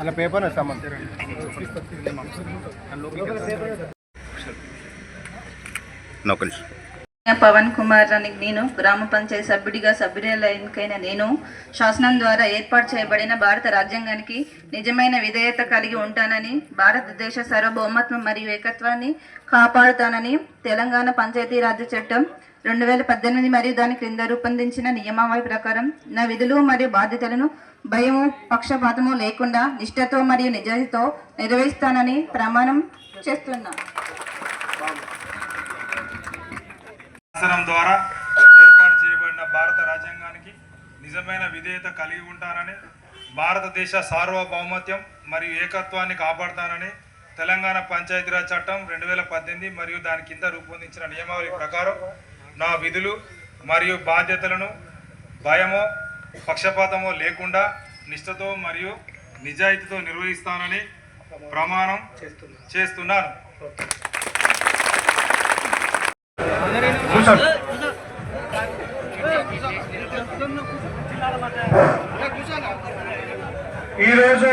అలా పేపర్ పవన్ కుమార్ అని నేను గ్రామ పంచాయతీ సభ్యుడిగా ఎన్నికైన నేను శాసనం ద్వారా ఏర్పాటు చేయబడిన భారత రాజ్యాంగానికి నిజమైన విధేయత కలిగి ఉంటానని, భారతదేశ సార్వభౌమత్వం మరియు ఏకత్వాన్ని కాపాడుతానని తెలంగాణ పంచాయతీరాజ్ చట్టం 2018 మరియు దాని క్రింద రూపొందించిన నియమావళి ప్రకారం నా విధులు మరియు బాధ్యతలను భయము పక్షపాతము లేకుండా నిష్ఠతో మరియు నిజాయితీతో నిర్వహిస్తానని ప్రమాణం చేస్తున్నా. శాసనం ద్వారా ఏర్పాటు చేయబడిన భారత రాజ్యాంగానికి నిజమైన విధేయత కలిగి ఉంటానని, భారతదేశ సార్వభౌమత్యం మరియు ఏకత్వాన్ని కాపాడుతానని తెలంగాణ పంచాయతీరాజ్ చట్టం 2018 మరియు దాని కింద రూపొందించిన నియమావళి ప్రకారం నా విధులు మరియు బాధ్యతలను భయమో పక్షపాతమో లేకుండా నిష్ఠతో మరియు నిజాయితీతో నిర్వహిస్తానని ప్రమాణం చేస్తున్నాను. ఈరోజు